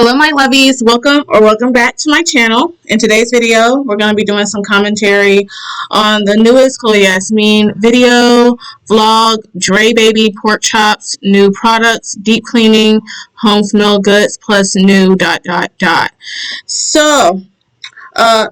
Hello my lovies, welcome back to my channel. In today's video, we're going to be doing some commentary on the newest Chloe Yazmean video, vlog, Dre Baby pork chops, new products, deep cleaning, home smell goods, plus new ... So,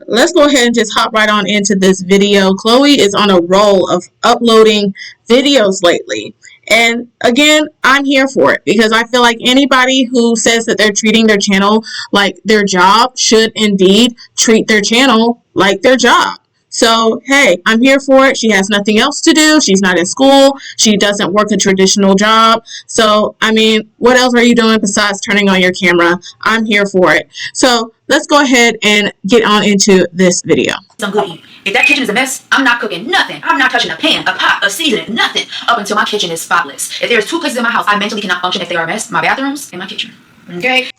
let's go ahead and just hop right on into this video. Chloe is on a roll of uploading videos lately. And again, I'm here for it because I feel like anybody who says that they're treating their channel like their job should indeed treat their channel like their job. So, hey, I'm here for it. She has nothing else to do. She's not in school. She doesn't work a traditional job. So, I mean, what else are you doing besides turning on your camera? I'm here for it. So, let's go ahead and get on into this video. Some good eating. If that kitchen is a mess, I'm not cooking nothing. I'm not touching a pan, a pot, a seasoning, nothing up until my kitchen is spotless. If there's two places in my house I mentally cannot function if they are a mess, my bathrooms and my kitchen. Okay?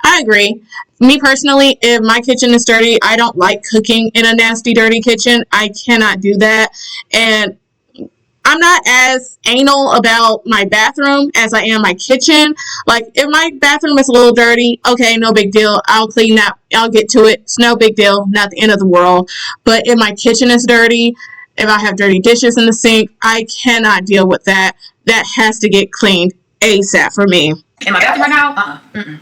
I agree. Me personally, if my kitchen is dirty, I don't like cooking in a nasty, dirty kitchen. I cannot do that. And I'm not as anal about my bathroom as I am my kitchen. Like, if my bathroom is a little dirty, okay, no big deal. I'll clean that. I'll get to it. It's no big deal. Not the end of the world. But if my kitchen is dirty, if I have dirty dishes in the sink, I cannot deal with that. That has to get cleaned ASAP for me. In my bathroom right now,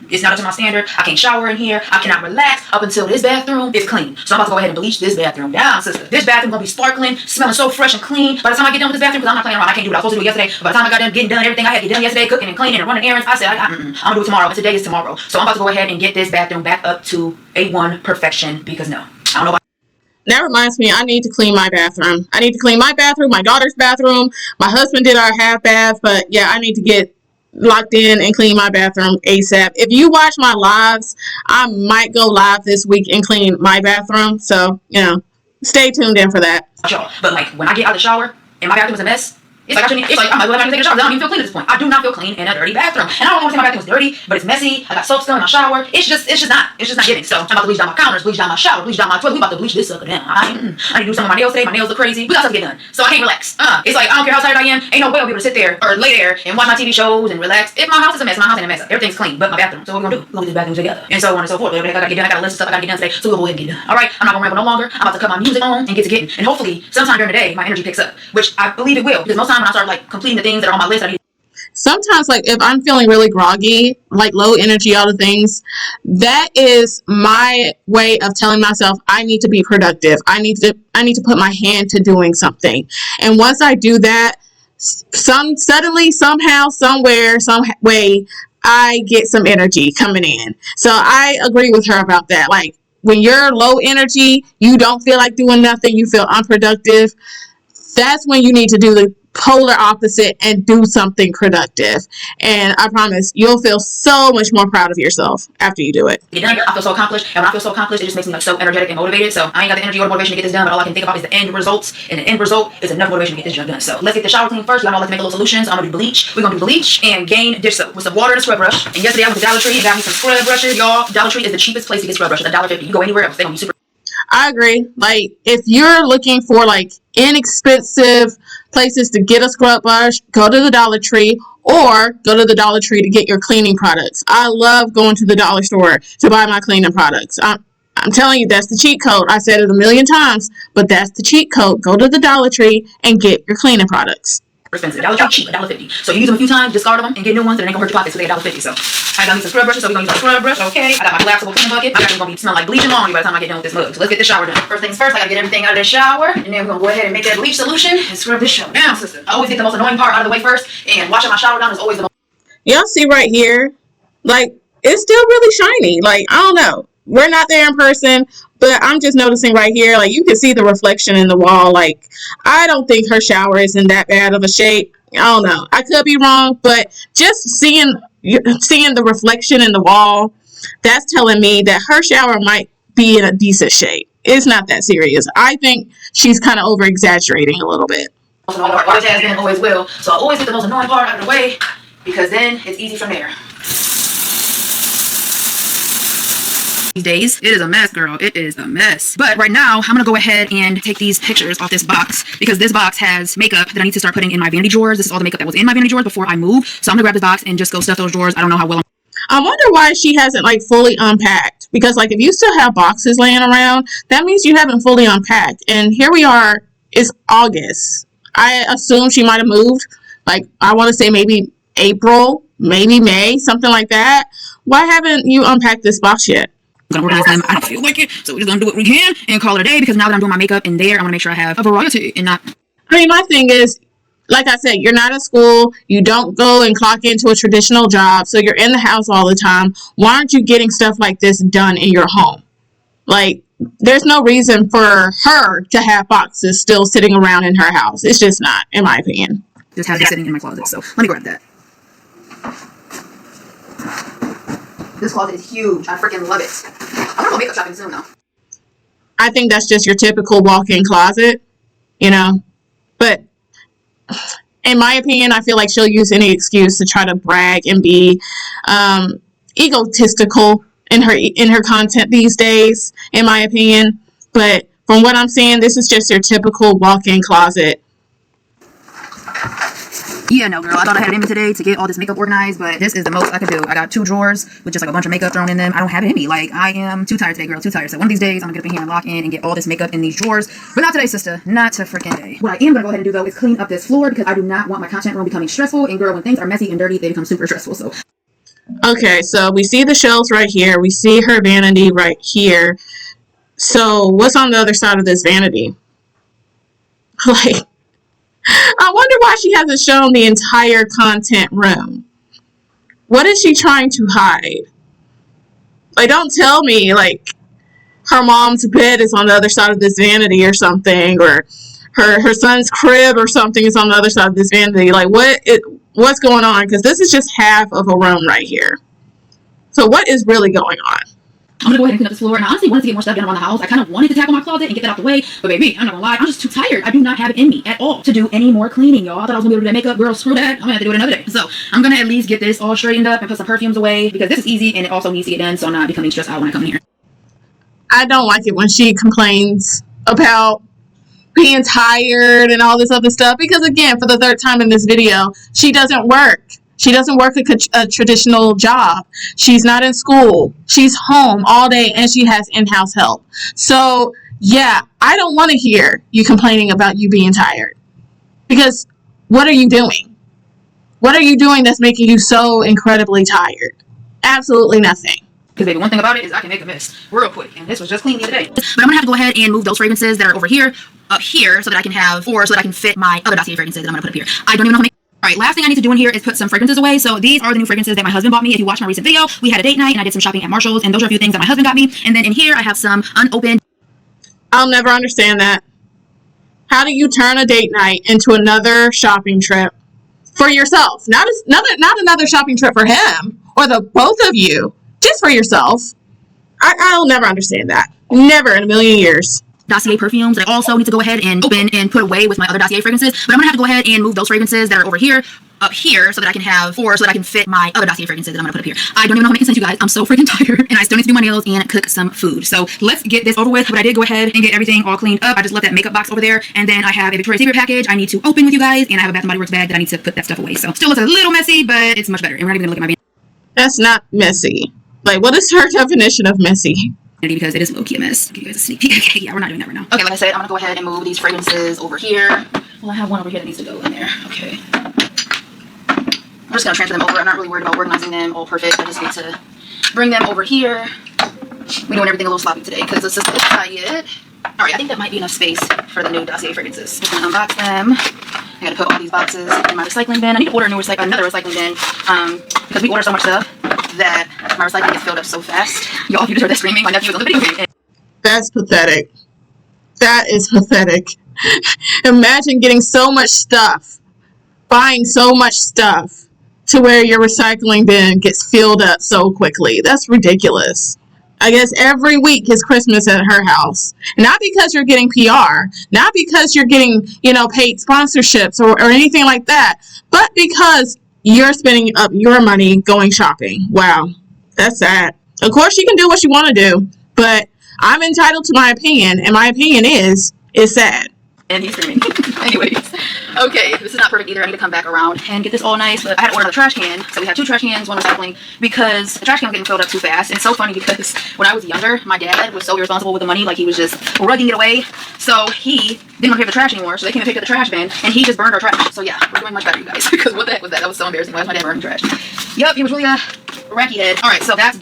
it's not up to my standard. I can't shower in here. I cannot relax up until this bathroom is clean. So I'm about to go ahead and bleach this bathroom down, sister. This bathroom gonna be sparkling, smelling so fresh and clean. By the time I get done with this bathroom, because I'm not playing around, I can't do what I was supposed to do yesterday. But by the time I got done getting done everything I had to get done yesterday, cooking and cleaning and running errands, I said, I'm gonna do it tomorrow. And today is tomorrow. So I'm about to go ahead and get this bathroom back up to A1 perfection because no, I don't know about. That reminds me, I need to clean my bathroom. I need to clean my bathroom, my daughter's bathroom. My husband did our half bath, but yeah, I need to get locked in and clean my bathroom ASAP. If you watch my lives, I might go live this week and clean my bathroom. So, you know, stay tuned in for that. But like when I get out of the shower and my bathroom is a mess, it's like I might as well have to take a shower. I don't even feel clean at this point. I do not feel clean in a dirty bathroom. And I don't want to say my bathroom is dirty, but it's messy. I got soap still in my shower. It's just not giving. So I'm about to bleach down my counters, bleach down my shower, bleach down my toilet. We about to bleach this sucker down. I need to do some of my nails today. My nails look crazy. We got stuff to get done. So I can't relax. It's like I don't care how tired I am. Ain't no way I'll be able to sit there or lay there and watch my TV shows and relax. If my house is a mess, my house ain't a mess. Everything's clean, but my bathroom. So what we're gonna do? We're gonna get this bathroom together. And so on and so forth. Whatever I gotta get done, I got a list of stuff I gotta get done today. So we'll go ahead and get done. Alright, I'm not gonna ramble no longer. I'm about to cut my music on and get to getting. And hopefully sometime during the day my energy picks up. Which I believe it will. Because most time when I start like completing the things that are on my list, sometimes, like, if I'm feeling really groggy, like low energy, all the things, that is my way of telling myself I need to be productive. I need to put my hand to doing something. And once I do that, suddenly, somehow, somewhere, some way, I get some energy coming in. So I agree with her about that. Like, when you're low energy, you don't feel like doing nothing, you feel unproductive, that's when you need to do the polar opposite and do something productive. And I promise you'll feel so much more proud of yourself after you do it. I feel so accomplished, and when I feel so accomplished, it just makes me like so energetic and motivated. So I ain't got the energy or the motivation to get this done, but all I can think about is the end results, and the end result is enough motivation to get this job done. So let's get the shower clean first. Y'all know I like to make a little solution, so I'm gonna do bleach. We're gonna do bleach and Gain dish soap with some water and a scrub brush. And yesterday I went to Dollar Tree and got me some scrub brushes. Y'all, Dollar Tree is the cheapest place to get scrub brushes. $1.50. You can go anywhere else. They gonna be super. I agree. Like, if you're looking for like inexpensive places to get a scrub brush, go to the Dollar Tree or go to the Dollar Tree to get your cleaning products. I love going to the dollar store to buy my cleaning products. I'm telling you, that's the cheat code. I said it a million times, but that's the cheat code. Go to the Dollar Tree and get your cleaning products. Expensive. Dollar Tree cheap, $1.50. So you use them a few times, discard them, and get new ones, and they ain't gonna hurt your pockets, so they $1.50. So I got me some scrub brushes, so we're gonna use a scrub brush. Okay, I got my collapsible cleaning bucket. My bathroom's gonna be smelling like bleach and laundry by the time I get done with this mug. So let's get the shower done. First things first, I gotta get everything out of the shower, and then we're gonna go ahead and make that bleach solution and scrub this shower down, sister. I always get the most annoying part out of the way first, and washing my shower down is always the most. Y'all see right here, like, it's still really shiny. Like, I don't know. We're not there in person, but I'm just noticing right here, like, you can see the reflection in the wall. Like, I don't think her shower is in that bad of a shape. I don't know. I could be wrong, but just seeing the reflection in the wall, that's telling me that her shower might be in a decent shape. It's not that serious. I think she's kind of over-exaggerating a little bit. Always has been, always will. So I always get the most annoying part out of the way, because then it's easy from there. These days, it is a mess, girl. It is a mess. But right now, I'm gonna go ahead and take these pictures off this box because this box has makeup that I need to start putting in my vanity drawers. This is all the makeup that was in my vanity drawers before I move. So I'm gonna grab this box and just go stuff those drawers. I don't know how well I wonder why she hasn't like fully unpacked, because like if you still have boxes laying around, that means you haven't fully unpacked. And here we are, it's August. I assume she might have moved, like I want to say maybe April, maybe May, something like that. Why haven't you unpacked this box yet? I'm gonna organize them. I don't feel like it, so we're just gonna do what we can and call it a day, because now that I'm doing my makeup in there, I want to make sure I have a variety and not. I mean, my thing is, like I said, you're not at school. You don't go and clock into a traditional job, so you're in the house all the time. Why aren't you getting stuff like this done in your home? Like, there's no reason for her to have boxes still sitting around in her house. It's just not, in my opinion. Just have it sitting in my closet. So let me grab that. This closet is huge. I freaking love it. I'm gonna go makeup shopping soon though. I think that's just your typical walk-in closet, you know. But in my opinion, I feel like she'll use any excuse to try to brag and be egotistical in her content these days, in my opinion. But from what I'm seeing, this is just your typical walk-in closet. Yeah, no, girl. I thought I had it in me today to get all this makeup organized, but this is the most I can do. I got 2 drawers with just like a bunch of makeup thrown in them. I don't have it in me. Like, I am too tired today, girl. Too tired. So one of these days, I'm gonna get up in here and lock in and get all this makeup in these drawers. But not today, sister. Not to freaking day. What I am gonna go ahead and do though is clean up this floor, because I do not want my content room becoming stressful. And girl, when things are messy and dirty, they become super stressful. So. Okay, so we see the shelves right here. We see her vanity right here. So what's on the other side of this vanity? Like, I wonder why she hasn't shown the entire content room. What is she trying to hide? Like, don't tell me, like, her mom's bed is on the other side of this vanity or something, or her son's crib or something is on the other side of this vanity. Like, what's going on? Because this is just half of a room right here. So what is really going on? I'm gonna go ahead and clean up this floor, and I honestly wanted to get more stuff done around the house. I kind of wanted to tackle my closet and get that out the way, but baby, I'm not gonna lie, I'm just too tired. I do not have it in me at all to do any more cleaning, y'all. I thought I was gonna be able to do that makeup. Girl, screw that. I'm gonna have to do it another day. So I'm gonna at least get this all straightened up and put some perfumes away, because this is easy and it also needs to get done, so I'm not becoming stressed out when I come in here. I don't like it when she complains about being tired and all this other stuff, because again, for the 3rd time in this video, she doesn't work. She doesn't work a traditional job. She's not in school. She's home all day, and she has in-house help. So, yeah, I don't want to hear you complaining about you being tired. Because what are you doing? What are you doing that's making you so incredibly tired? Absolutely nothing. Because baby, one thing about it is I can make a mess real quick, and this was just clean the other day. But I'm gonna have to go ahead and move those fragrances that are over here up here, so that I can have, or so that I can fit my other dossier fragrances that I'm gonna put up here. I don't even know how many. Alright, last thing I need to do in here is put some fragrances away. So these are the new fragrances that my husband bought me. If you watched my recent video, we had a date night and I did some shopping at Marshall's, and those are a few things that my husband got me. And then in here I have some unopened. I'll never understand that. How do you turn a date night into another shopping trip for yourself? Not another shopping trip for him or the both of you, just for yourself. I'll never understand that. Never in a million years. Dossier perfumes that I also need to go ahead and open and put away with my other dossier fragrances. But I'm gonna have to go ahead and move those fragrances that are over here up here, so that I can have, or so that I can fit my other dossier fragrances that I'm gonna put up here. I don't even know how to make sense, you guys. I'm so freaking tired, and I still need to do my nails and cook some food. So let's get this over with. But I did go ahead and get everything all cleaned up. I just left that makeup box over there, and then I have a Victoria's Secret package I need to open with you guys, and I have a Bath & Body Works bag that I need to put that stuff away. So still looks a little messy, but it's much better. And we're not even gonna look at my That's not messy. Like, what is her definition of messy? because it is low-key a mess. Give you guys a sneak peek. Okay, yeah, we're not doing that right now. Okay, like I said, I'm gonna go ahead and move these fragrances over here. Well, I have one over here that needs to go in there. Okay. I'm just gonna transfer them over. I'm not really worried about organizing them all perfect. I just need to bring them over here. We're doing everything a little sloppy today because it's just a little quiet. Alright, I think that might be enough space for the new dossier fragrances. Just gonna unbox them. I gotta put all these boxes in my recycling bin. I need to order another recycling bin because we order so much stuff that my recycling gets filled up so fast. Y'all, if you just heard that screaming, my nephew was on the video game. That's pathetic. That is pathetic. Imagine getting so much stuff, buying so much stuff, to where your recycling bin gets filled up so quickly. That's ridiculous. I guess every week is Christmas at her house. Not because you're getting PR, not because you're getting, paid sponsorships or anything like that, but because you're spending up your money going shopping. Wow, that's sad. Of course, you can do what you want to do, but I'm entitled to my opinion, and my opinion is sad. and he's screaming. Anyways, okay, this is not perfect either. I need to come back around and get this all nice, but I had to order the trash can. So we have 2 trash cans, 1 recycling, because the trash can was getting filled up too fast. And it's so funny because when I was younger, my dad was so irresponsible with the money, like he was just rugging it away. So he didn't want to pay for the trash anymore, so they came and picked up the trash bin, and he just burned our trash. So yeah, we're doing much better, you guys, because what the heck was that? That was so embarrassing. Why is my dad burning trash? Yep, he was really a racky head. Alright, so that's...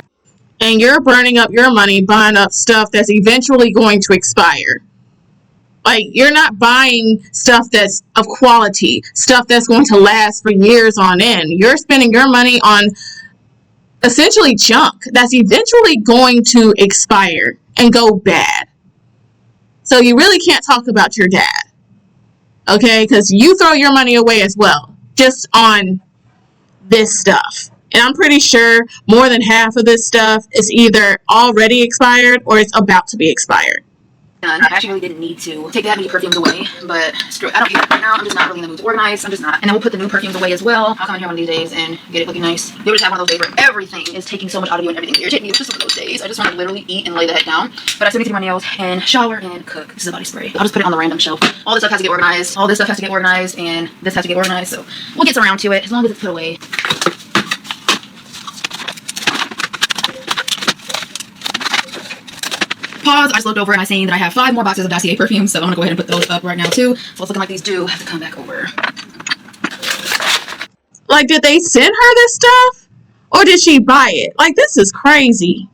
And you're burning up your money buying up stuff that's eventually going to expire. Like, you're not buying stuff that's of quality, stuff that's going to last for years on end. You're spending your money on essentially junk that's eventually going to expire and go bad. So you really can't talk about your dad, okay? Because you throw your money away as well, just on this stuff. And I'm pretty sure more than half of this stuff is either already expired or it's about to be expired. I actually really didn't need to take that many perfumes away, but screw it. I don't need that right now. I'm just not really in the mood to organize. I'm just not. And then we'll put the new perfumes away as well. I'll come in here one of these days and get it looking nice. You just have one of those days where everything is taking so much out of you and everything irritating you. It's just one of those days. I just want to literally eat and lay the head down. But I still need to do my nails and shower and cook. This is a body spray. I'll just put it on the random shelf. All this stuff has to get organized. All this stuff has to get organized, and this has to get organized. So we'll get around to it as long as it's put away. Pause. I just looked over and I seen that I have 5 more boxes of Dossier perfume, so I'm gonna go ahead and put those up right now too. So it's looking like these do have to come back over. Like, did they send her this stuff? Or did she buy it? Like, this is crazy.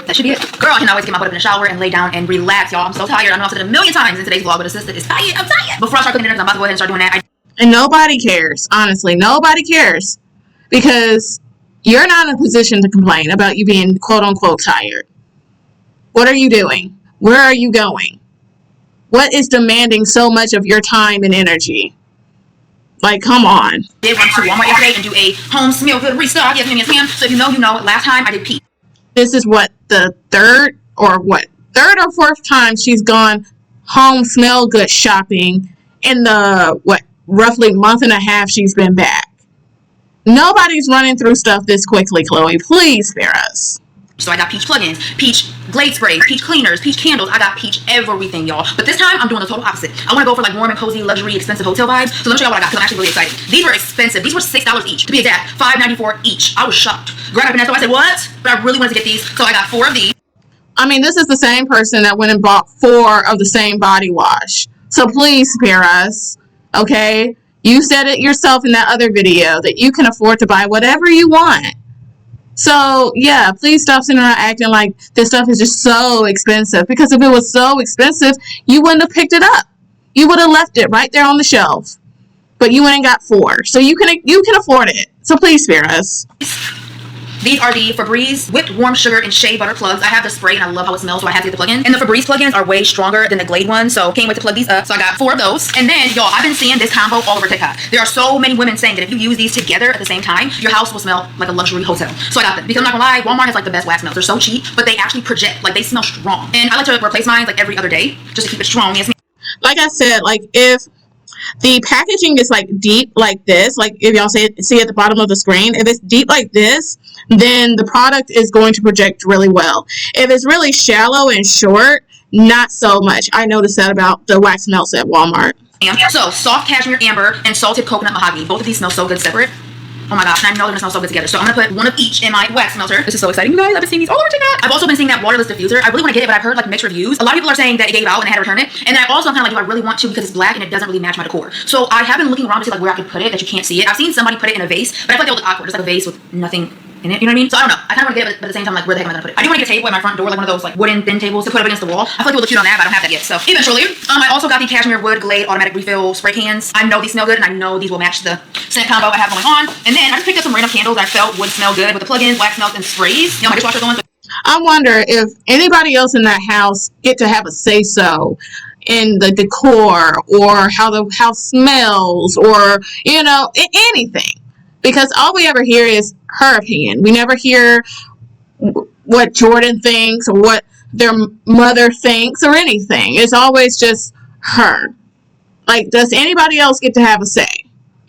That should be it. Girl, I can always get my butt up in the shower and lay down and relax, y'all. I'm so tired. I know I've said it a million times in today's vlog, but sister is tired. I'm tired. Before I start cooking dinner, I'm about to go ahead and start doing that. And nobody cares. Honestly, nobody cares. Because you're not in a position to complain about you being quote-unquote tired. What are you doing? Where are you going? What is demanding so much of your time and energy? Like, come on. I did run to Walmart yesterday and do a home smell good restock. Yes, ma'am. So if you know, you know. Last time I did peach. This is what, the third or fourth time she's gone home smell good shopping in the, roughly month and a half she's been back. Nobody's running through stuff this quickly, Chloe. Please spare us. So I got peach plugins, peach blade sprays, peach cleaners, peach candles. I got peach everything, y'all. But this time I'm doing the total opposite. I want to go for like warm and cozy, luxury, expensive hotel vibes. So let me show y'all what I got because I'm actually really excited. These were expensive. These were $6 each. To be exact, $5.94 each. I was shocked. Grab up in that store. I said, what? But I really wanted to get these. So I got 4 of these. I mean, this is the same person that went and bought 4 of the same body wash. So please spare us, okay? You said it yourself in that other video that you can afford to buy whatever you want. So, yeah, please stop sitting around acting like this stuff is just so expensive. Because if it was so expensive, you wouldn't have picked it up. You would have left it right there on the shelf. But you went and got 4. So you can afford it. So please spare us. These are the Febreze whipped warm sugar and shea butter plugs. I have the spray and I love how it smells, so I have to get the plug-in. And the Febreze plugins are way stronger than the Glade ones, so can't wait to plug these up. So I got 4 of those. And then, y'all, I've been seeing this combo all over TikTok. There are so many women saying that if you use these together at the same time, your house will smell like a luxury hotel. So I got them. Because I'm not gonna lie, Walmart has like the best wax smells. They're so cheap, but they actually project. Like, they smell strong. And I like to replace mine like every other day, just to keep it strong. Yes, like I said, like if the packaging is like deep like this, like if y'all see at the bottom of the screen, if it's deep like this, then the product is going to project really well. If it's really shallow and short, not so much. I noticed that about the wax melts at Walmart. So soft cashmere amber and salted coconut mahogany. Both of these smell so good separate. Oh my gosh, and I know they're gonna smell so good together. So I'm gonna put 1 of each in my wax melter. This is so exciting, you guys. I've been seeing these all over TikTok. I've also been seeing that waterless diffuser. I really want to get it, but I've heard like mixed reviews. A lot of people are saying that it gave out and they had to return it. And then I also am kind of like, do I really want to because it's black and it doesn't really match my decor. So I have been looking around to see like where I could put it that you can't see it. I've seen somebody put it in a vase, but I feel like they look awkward. It's like a vase with nothing in it, you know what I mean? So I don't know. I kind of want to get it, but at the same time, like, where the heck am I gonna put it? I do want to get a table at my front door, like one of those like wooden thin tables to put up against the wall. I feel like it would look cute on that, but I don't have that yet. So eventually, I also got the Cashmere Wood Glade automatic refill spray cans. I know these smell good, and I know these will match the scent combo I have going on. And then I just picked up some random candles I felt would smell good with the plugins, wax melts, and sprays. You know, my dishwasher's on. I wonder if anybody else in that house get to have a say-so in the decor or how the house smells or, you know, anything. Because all we ever hear is her opinion. We never hear what Jordan thinks or what their mother thinks or anything. It's always just her. Like, does anybody else get to have a say?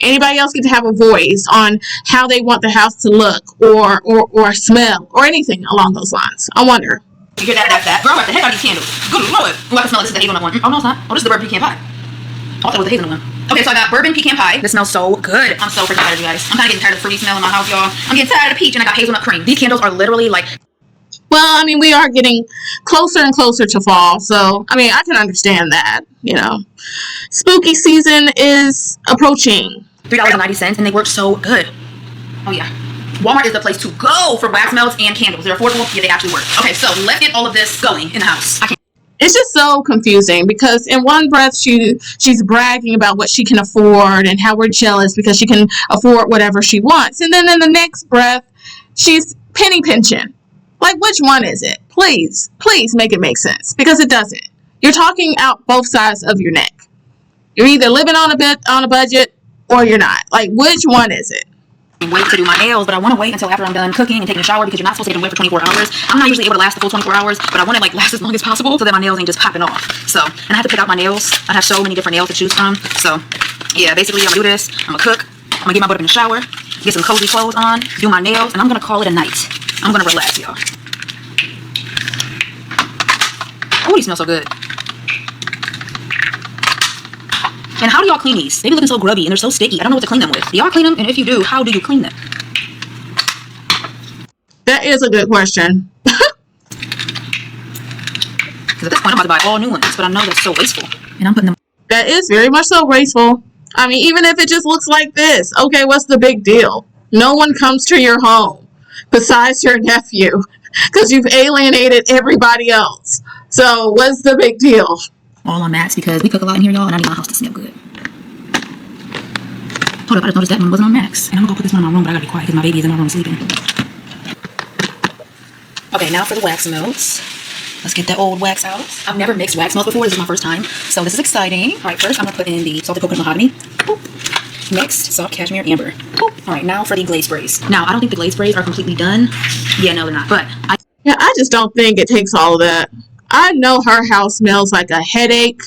Anybody else get to have a voice on how they want the house to look or smell or anything along those lines? I wonder. You hear that? Girl, what the heck are these candles? Good Lord. Oh, I can smell this is the hazelnut one. Oh, no, it's not. Oh, this is the bourbon pecan pie. Oh, I thought it was the hazelnut one. Okay, so I got bourbon pecan pie. This smells so good. I'm so freaking tired, you guys. I'm kind of getting tired of the fruity smell in my house, y'all. I'm getting tired of the peach, and I got hazelnut cream. These candles are literally like... Well, I mean, we are getting closer and closer to fall, so, I mean, I can understand that, you know. Spooky season is approaching. $3.90, and they work so good. Oh, yeah. Walmart is the place to go for wax melts and candles. They're affordable, yeah, they actually work. Okay, so let's get all of this going in the house. It's just so confusing because in one breath she's bragging about what she can afford and how we're jealous because she can afford whatever she wants. And then in the next breath, she's penny pinching. Like, which one is it? Please make it make sense because it doesn't. You're talking out both sides of your neck. You're either living on a budget or you're not. Like, which one is it? Wait to do my nails, but I want to wait until after I'm done cooking and taking a shower because you're not supposed to wait for 24 hours. I'm not usually able to last the full 24 hours, but I want to like last as long as possible so that my nails ain't just popping off. So, and I have to pick out my nails. I have so many different nails to choose from. So, yeah, basically I'm gonna do this. I'm gonna cook. I'm gonna get my butt up in the shower, get some cozy clothes on, do my nails, and I'm gonna call it a night. I'm gonna relax, y'all. Oh, these smell so good. And how do y'all clean these? They be looking so grubby and they're so sticky. I don't know what to clean them with. Do y'all clean them? And if you do, how do you clean them? That is a good question. Because at this point, I'm about to buy all new ones, but I know that's so wasteful. And I'm putting them... That is very much so wasteful. I mean, even if it just looks like this, okay, what's the big deal? No one comes to your home besides your nephew because you've alienated everybody else. So what's the big deal? All on max because we cook a lot in here, y'all, and I need my house to smell good. Hold up, I just noticed that one wasn't on max. And I'm gonna go put this one in my room, but I gotta be quiet because my baby is in my room sleeping. Okay, now for the wax melts. Let's get that old wax out. I've never mixed wax melts before. This is my first time. So this is exciting. All right, first I'm gonna put in the salted coconut mahogany. Boop. Next, soft cashmere amber. Boop. All right, now for the glaze sprays. Now, I don't think the glaze sprays are completely done. Yeah, no, they're not. But I just don't think it takes all of that. I know her house smells like a headache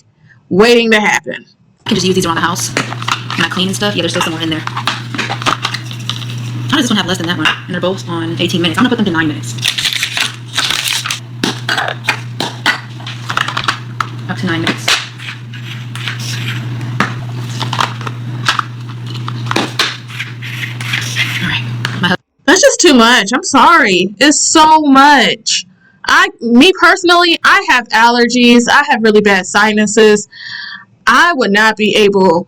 waiting to happen. I can just use these around the house. When I clean and stuff, yeah, there's still some more in there. How does this one have less than that one? And they're both on 18 minutes. I'm gonna put them to 9 minutes. Up to 9 minutes. Alright. That's just too much. I'm sorry. It's so much. Me personally, I have allergies. I have really bad sinuses. I would not be able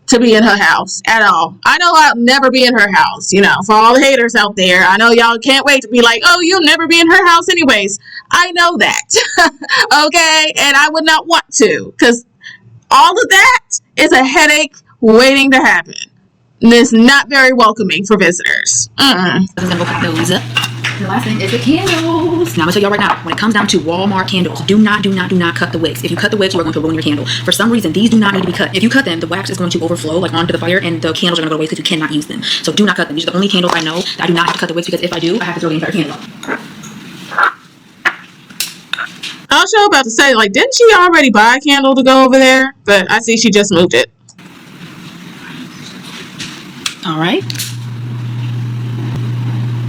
to be in her house at all. I know I'll never be in her house, you know, for all the haters out there. I know y'all can't wait to be like, oh, you'll never be in her house anyways. I know that. Okay? And I would not want to because all of that is a headache waiting to happen. And it's not very welcoming for visitors. I'm gonna go put those up. The last thing is the candles. Now I'm gonna tell y'all right now, when it comes down to Walmart candles, do not cut the wicks. If you cut the wicks, you are going to ruin your candle. For some reason, these do not need to be cut. If you cut them, the wax is going to overflow like onto the fire, and the candles are gonna go away because you cannot use them. So do not cut them. These are the only candles I know that I do not have to cut the wicks because if I do, I have to throw the entire candle out. I was sure about to say, like, didn't she already buy a candle to go over there? But I see she just moved it. All right.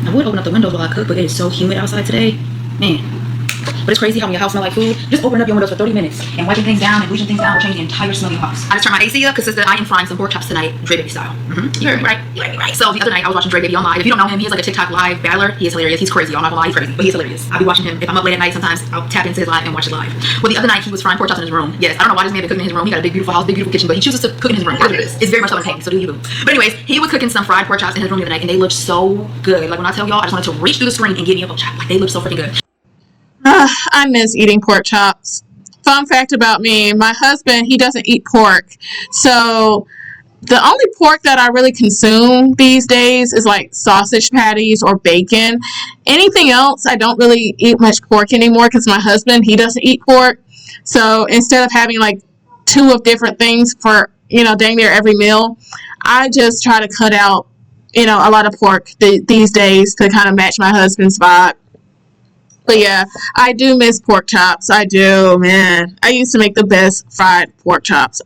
I would open up the windows while I cook, but it is so humid outside today. Man. But it's crazy how when your house smells like food, just open up your windows for 30 minutes and wiping things down and bleaching things down will change the entire smell of your house. I just turned my AC up because I am frying some pork chops tonight, Dre Baby style. You heard me right. You heard me right. So the other night I was watching Dre Baby on live. If you don't know him, he is like a TikTok live battler. He is hilarious. He's crazy. Y'all not gonna lie, he's crazy, but he's hilarious. I'll be watching him. If I'm up late at night, sometimes I'll tap into his live and watch it live. Well, the other night he was frying pork chops in his room. Yes, I don't know why this man been cooking in his room. He got a big beautiful house, big beautiful kitchen, but he chooses to cook in his room. Look at this. It's very much Southern pain, so do you. But anyways, he was cooking some fried pork chops in his room the other night, and they looked so good. Like when I tell y'all, I just wanted to reach through the screen and give me a pork chop. Like they look so freaking good. I miss eating pork chops. Fun fact about me, my husband, he doesn't eat pork. So the only pork that I really consume these days is like sausage patties or bacon. Anything else, I don't really eat much pork anymore because my husband, he doesn't eat pork. So instead of having like 2 of different things for, you know, dang near every meal, I just try to cut out, you know, a lot of pork these days to kind of match my husband's vibe. But yeah, I do miss pork chops. I do, man. I used to make the best fried pork chops.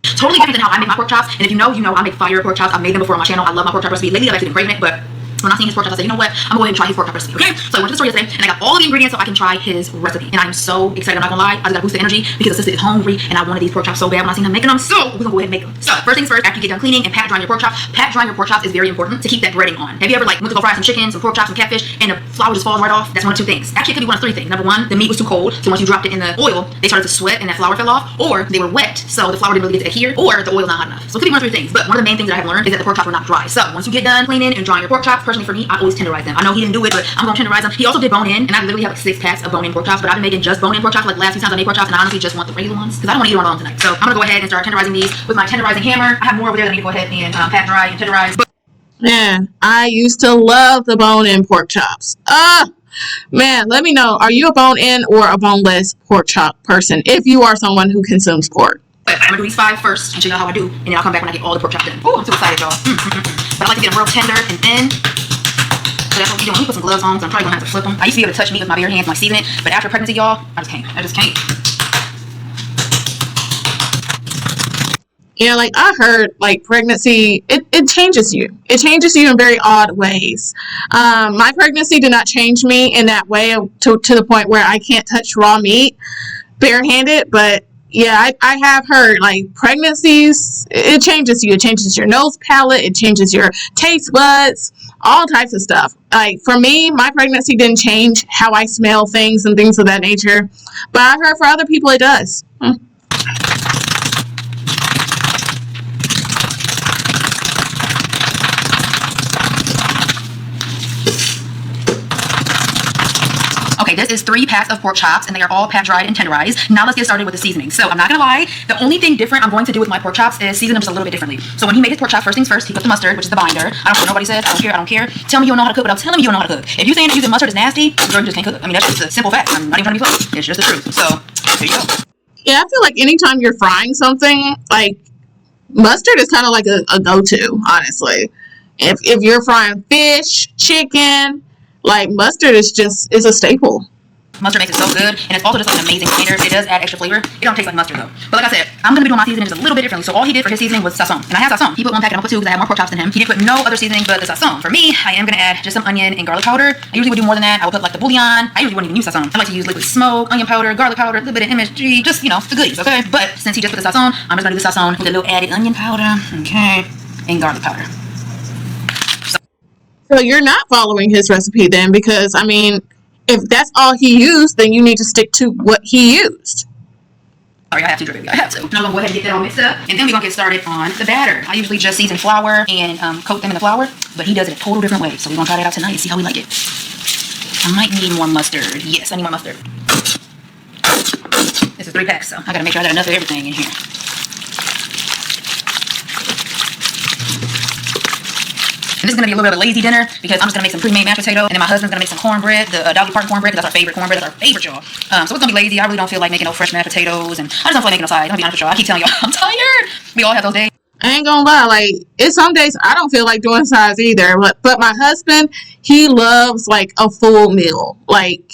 Totally different than how I make my pork chops. And if you know, you know I make fire pork chops. I've made them before on my channel. I love my pork chop recipe. Lately I've actually been craving it, but when I seen his pork chops, I said, you know what? I'm going to go ahead and try his pork chop recipe, okay? So I went to the store yesterday, and I got all the ingredients so I can try his recipe. And I'm so excited, I'm not gonna lie. I just got a boost of energy because the sister is hungry, and I wanted these pork chops so bad when I seen him making them. So we're gonna go ahead and make them. So first things first, after you get done cleaning and pat drying your pork chops, pat drying your pork chops is very important to keep that breading on. Have you ever like went to go fry some chicken, some pork chops, some catfish, and the flour just falls right off? That's one of two things. Actually, it could be one of three things. Number one, the meat was too cold, so once you dropped it in the oil, they started to sweat and that flour fell off, or they were wet, so the flour didn't really get to adhere, or the oil not hot enough. So it could be one of three things. But one of the main things that I have learned is that the pork chops were not dry. So once you get done cleaning and drying your pork chops, personally for me, I always tenderize them. I know he didn't do it, but I'm gonna tenderize them. He also did bone in, and I literally have like 6 packs of bone in pork chops, but I've been making just bone in pork chops like the last few times I made pork chops, and I honestly just want the regular ones because I don't want to eat them all tonight. So I'm gonna go ahead and start tenderizing these with my tenderizing hammer. I have more over there that I need to go ahead and pat dry and tenderize. Man, I used to love the bone-in pork chops. Man, let me know. Are you a bone-in or a boneless pork chop person? If you are someone who consumes pork. But I'm gonna do these 5 first and show you how I do, and then I'll come back when I get all the pork chops done. Oh, I'm too excited, y'all. But I like to get them real tender and thin. So that's what we do. Let me put some gloves on because I'm probably gonna have to flip them. I used to be able to touch meat with my bare hands when I season it, but after pregnancy, y'all, I just can't. I just can't. Yeah, like I heard, like pregnancy, it changes you. It changes you in very odd ways. My pregnancy did not change me in that way to the point where I can't touch raw meat barehanded. But yeah, I have heard like pregnancies, it changes you. It changes your nose palate. It changes your taste buds, all types of stuff. Like for me, my pregnancy didn't change how I smell things and things of that nature. But I heard for other people it does. Okay, this is 3 packs of pork chops, and they are all pat dried and tenderized. Now let's get started with the seasoning. So I'm not gonna lie, the only thing different I'm going to do with my pork chops is season them just a little bit differently. So when he made his pork chops, first things first, he put the mustard, which is the binder. I don't care what nobody says. I don't care. Tell me you don't know how to cook, but I'm telling you you don't know how to cook. If you're saying that using mustard is nasty, girl, you just can't cook. I mean, that's just a simple fact. I'm not even trying to be funny. It's just the truth. So there you go. Yeah, I feel like anytime you're frying something, like mustard is kind of like a go-to, honestly. If you're frying fish, chicken, like mustard is a staple. Mustard makes it so good, and it's also just like an amazing seasoner. It does add extra flavor. It don't taste like mustard though. But like I said, I'm gonna be doing my seasoning just a little bit differently. So all he did for his seasoning was sazon, and I have sazon. He put 1 packet, I put 2 because I have more pork chops than him. He didn't put no other seasoning but the sazon. For me, I am gonna add just some onion and garlic powder. I usually would do more than that. I would put like the bouillon. I usually wouldn't even use sazon. I like to use liquid smoke, onion powder, garlic powder, a little bit of MSG, just you know the goodies. Okay, but since he just put the sazon, I'm just gonna do the sazon with a little added onion powder, okay, and garlic powder. So you're not following his recipe then, because I mean, if that's all he used, then you need to stick to what he used. Sorry, I have to, baby. I have to. Now I'm gonna go ahead and get that all mixed up, and then we're gonna get started on the batter. I usually just season flour and coat them in the flour, but he does it a total different way. So we're gonna try that out tonight and see how we like it. I might need more mustard. Yes, I need more mustard. This is 3 packs, so I gotta make sure I got enough of everything in here. And this is going to be a little bit of a lazy dinner because I'm just going to make some pre-made mashed potato, and then my husband's going to make some cornbread, the Dolly Parton cornbread, because that's our favorite cornbread. That's our favorite, y'all. So it's going to be lazy. I really don't feel like making no fresh mashed potatoes, and I just don't feel like making no sides. I'm going to be honest with y'all. I keep telling y'all, I'm tired. We all have those days. I ain't gonna lie, like it's some days I don't feel like doing sides either. But my husband, he loves like a full meal. Like